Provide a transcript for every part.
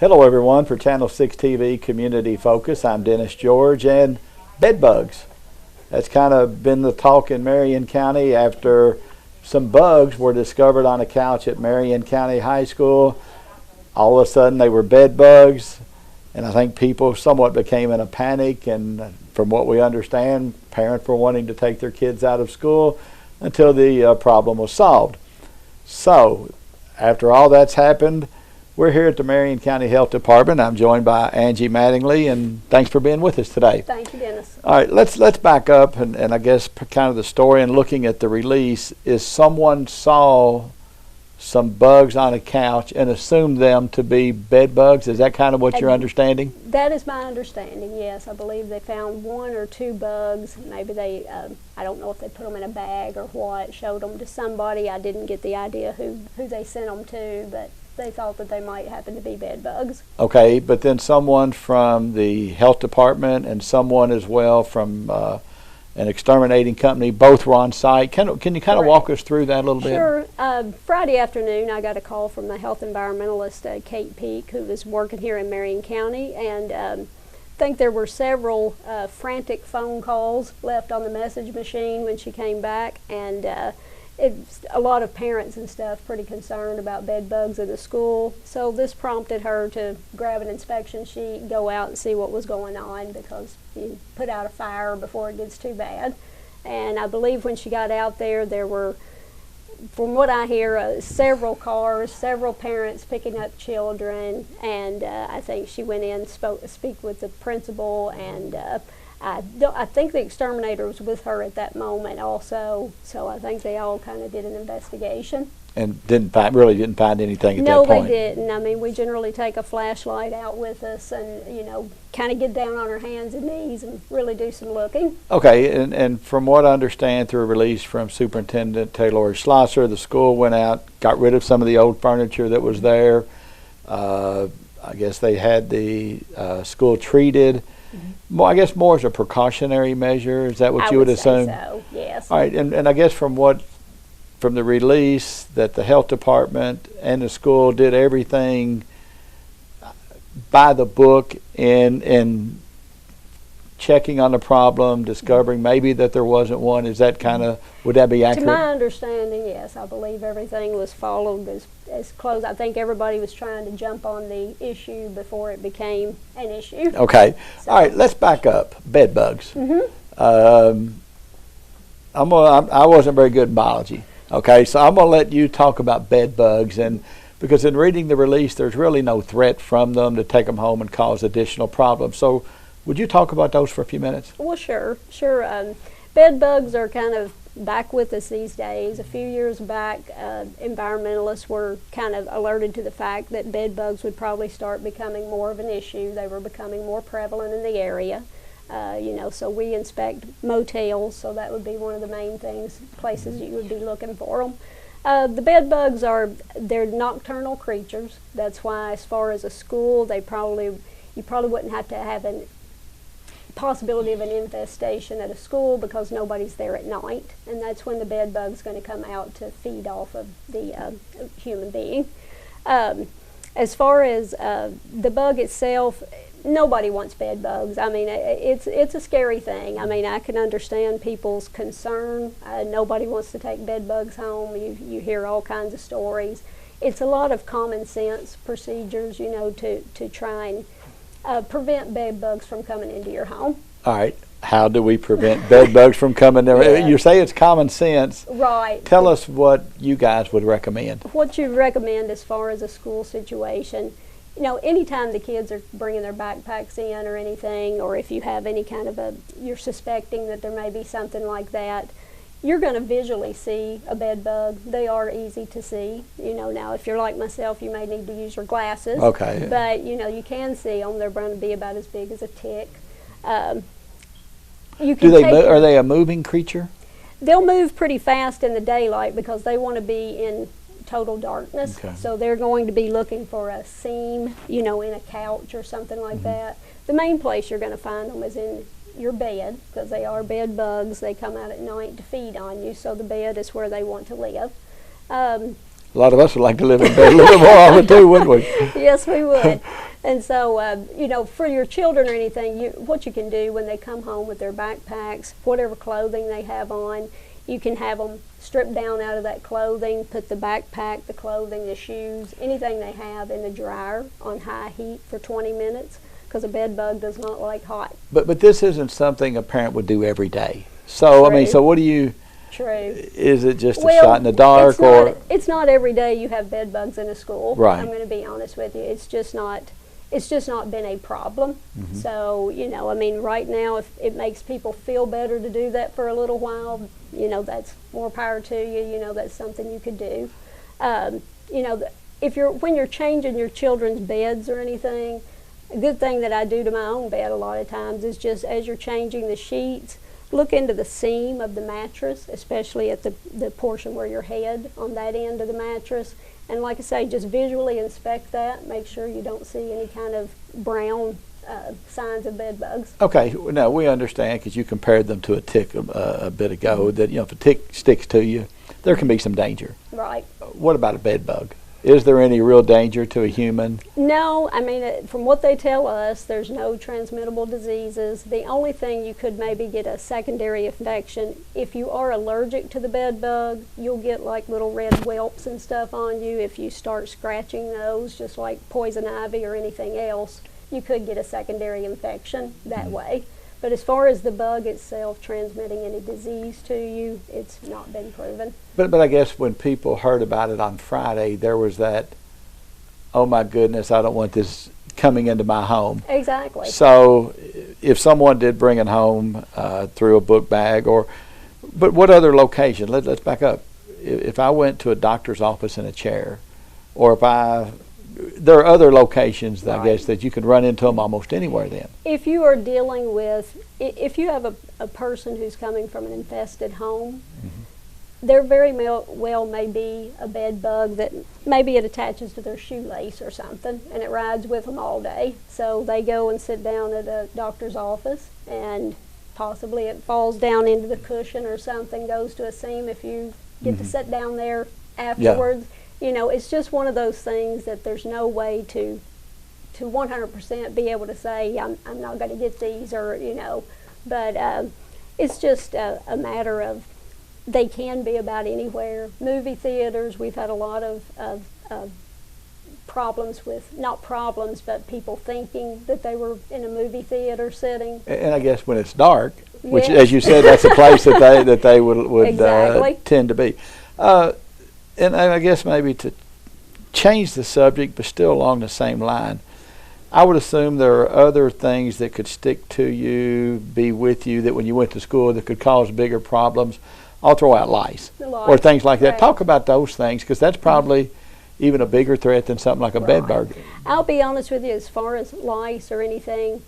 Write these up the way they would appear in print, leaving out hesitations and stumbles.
Hello everyone, for Channel 6 TV Community Focus, I'm Dennis George, and bed bugs. That's kind of been the talk in Marion County after some bugs were discovered on a couch at Marion County High School. All of a sudden they were bed bugs, and I think people somewhat became in a panic, and from what we understand, parents were wanting to take their kids out of school until the problem was solved. So, after all that's happened, we're here at the Marion County Health Department. I'm joined by Angie Mattingly, and thanks for being with us today. Thank you, Dennis. All right, let's back up, and I guess kind of the story and looking at the release is someone saw some bugs on a couch and assumed them to be bed bugs. Is that kind of what you're understanding? That is my understanding, yes. I believe they found one or two bugs. Maybe they, I don't know if they put them in a bag or what, showed them to somebody. I didn't get the idea who they sent them to, but they thought that they might happen to be bed bugs. Okay, but then someone from the health department and someone as well from an exterminating company, both were on site. Can you kind of walk us through that a little bit? Sure. Friday afternoon, I got a call from the health environmentalist, Kate Peak, who was working here in Marion County, and I think there were several frantic phone calls left on the message machine when she came back, and it's a lot of parents and stuff pretty concerned about bed bugs in the school. So this prompted her to grab an inspection sheet, go out and see what was going on, because you put out a fire before it gets too bad. And I believe when she got out there, there were, from what I hear, several cars, several parents picking up children, and I think she went in, speak with the principal, and I think the exterminator was with her at that moment also, so I think they all kind of did an investigation. And really didn't find anything at that point? No, they didn't. I mean, we generally take a flashlight out with us and, you know, kind of get down on our hands and knees and really do some looking. Okay, and from what I understand through a release from Superintendent Taylor Schlosser, the school went out, got rid of some of the old furniture that was there. I guess they had the school treated. Well, I guess more as a precautionary measure. Is that what you would assume? Say so, yes. All right, and I guess from the release that the health department and the school did everything by the book in checking on the problem, discovering maybe that there wasn't one. Is that kind of, would that be accurate? To my understanding, yes. I believe everything was followed as close. I think everybody was trying to jump on the issue before it became an issue. Okay. So. All right, let's back up. Bed bugs. Mm-hmm. I wasn't very good in biology. Okay, so I'm going to let you talk about bed bugs, and because in reading the release, there's really no threat from them to take them home and cause additional problems. So would you talk about those for a few minutes? Well, sure. Bed bugs are kind of back with us these days. A few years back, environmentalists were kind of alerted to the fact that bed bugs would probably start becoming more of an issue. They were becoming more prevalent in the area. So we inspect motels, so that would be one of the main places you would be looking for them. The bed bugs they're nocturnal creatures. That's why, as far as a school, you probably wouldn't have to have a possibility of an infestation at a school, because nobody's there at night, and that's when the bed bug's going to come out to feed off of the human being. As far as the bug itself, nobody wants bed bugs. I mean, it's a scary thing. I mean, I can understand people's concern. Nobody wants to take bed bugs home. You hear all kinds of stories. It's a lot of common sense procedures, to try and prevent bed bugs from coming into your home. All right. How do we prevent bed bugs from coming there? Yeah. You say it's common sense. Right. Tell us what you guys would recommend. What you recommend as far as a school situation, anytime the kids are bringing their backpacks in or anything, or if you have any kind of you're suspecting that there may be something like that, you're going to visually see a bed bug. They are easy to see. Now if you're like myself, you may need to use your glasses. Okay. But, you can see them. They're going to be about as big as a tick. Are they a moving creature? They'll move pretty fast in the daylight because they want to be in total darkness. Okay. So they're going to be looking for a seam, in a couch or something like that. The main place you're going to find them is in your bed, because they are bed bugs. They come out at night to feed on you, so the bed is where they want to live. A lot of us would like to live in bed a little bit more often too, wouldn't we? Yes, we would. And so, you know, for your children or anything, what you can do when they come home with their backpacks, whatever clothing they have on, you can have them strip down out of that clothing, put the backpack, the clothing, the shoes, anything they have in the dryer on high heat for 20 minutes, because a bed bug does not like hot. But this isn't something a parent would do every day. So, True. I mean, so what do you... True. Is it just a shot in the dark, it's not every day you have bed bugs in a school. Right. I'm going to be honest with you. It's just not been a problem. Mm-hmm. So, you know, I mean, right now, if it makes people feel better to do that for a little while, you know, that's more power to you. You know, that's something you could do. You know, when you're changing your children's beds or anything, a good thing that I do to my own bed a lot of times is just as you're changing the sheets, look into the seam of the mattress, especially at the portion where your head on that end of the mattress. And like I say, just visually inspect that. Make sure you don't see any kind of brown signs of bed bugs. Okay, no, we understand because you compared them to a tick a bit ago that, you know, if a tick sticks to you, there can be some danger. Right. What about a bed bug? Is there any real danger to a human? No, I mean, from what they tell us, there's no transmittable diseases. The only thing you could maybe get a secondary infection, if you are allergic to the bed bug, you'll get like little red whelps and stuff on you. If you start scratching those, just like poison ivy or anything else, you could get a secondary infection that way. But as far as the bug itself transmitting any disease to you, it's not been proven. But I guess when people heard about it on Friday, there was that, oh my goodness, I don't want this coming into my home. Exactly. So if someone did bring it home through a book bag but what other location? Let's back up. If I went to a doctor's office in a chair, or there are other locations, I guess, that you could run into them almost anywhere then. If you are dealing with, if you have a person who's coming from an infested home, there very well may be a bed bug that maybe it attaches to their shoelace or something, and it rides with them all day. So they go and sit down at a doctor's office, and possibly it falls down into the cushion or something, goes to a seam if you get to sit down there afterwards. Yeah. You know, it's just one of those things that there's no way to 100% be able to say, I'm not going to get these, or, you know, but it's just a matter of, they can be about anywhere. Movie theaters, we've had a lot of problems with, not problems, but people thinking that they were in a movie theater setting. And I guess when it's dark, which, as you said, that's a place that they would exactly. Tend to be. And I guess maybe to change the subject, but still along the same line, I would assume there are other things that could stick to you, be with you, that when you went to school that could cause bigger problems. I'll throw out lice or things like that. Talk about those things, because that's probably even a bigger threat than something like a bed bug. I'll be honest with you, as far as lice or anything,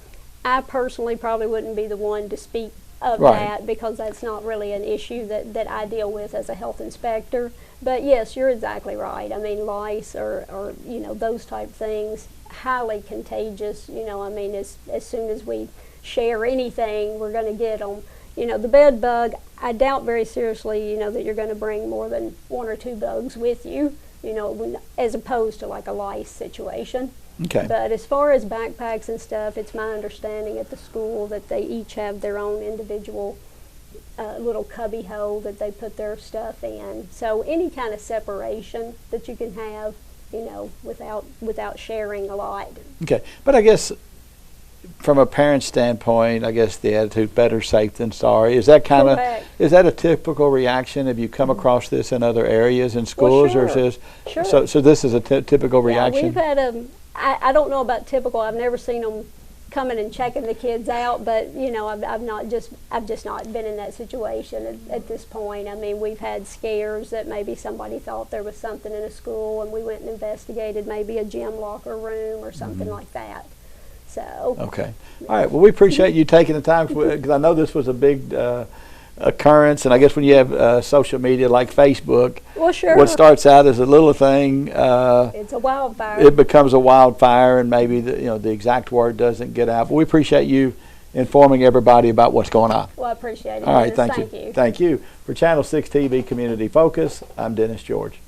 I personally probably wouldn't be the one to speak of that, because that's not really an issue that I deal with as a health inspector. But yes, you're exactly right. I mean, lice or you know, those type things, highly contagious. You know, I mean, as soon as we share anything, we're going to get them. You know, the bed bug, I doubt very seriously, you know, that you're going to bring more than one or two bugs with you, you know, as opposed to like a lice situation. Okay. But as far as backpacks and stuff, it's my understanding at the school that they each have their own individual little cubby hole that they put their stuff in. So any kind of separation that you can have, you know, without sharing a lot. Okay. But I guess from a parent standpoint, I guess the attitude, better safe than sorry. Is that kind of, is that a typical reaction? Have you come across this in other areas in schools? Well, or is sure. So this is a typical reaction? We've had I don't know about typical. I've never seen them coming and checking the kids out, but you know, I've just not been in that situation at this point. I mean, we've had scares that maybe somebody thought there was something in a school, and we went and investigated maybe a gym locker room or something like that. So. Okay. All right. Well, we appreciate you taking the time, because I know this was a big occurrence, and I guess when you have social media like Facebook, well, sure. What starts out as a little thing, it's a wildfire. It becomes a wildfire, and maybe the exact word doesn't get out. But we appreciate you informing everybody about what's going on. Well, I appreciate it. All right. Thank you. Thank you. For Channel 6 TV Community Focus, I'm Dennis George.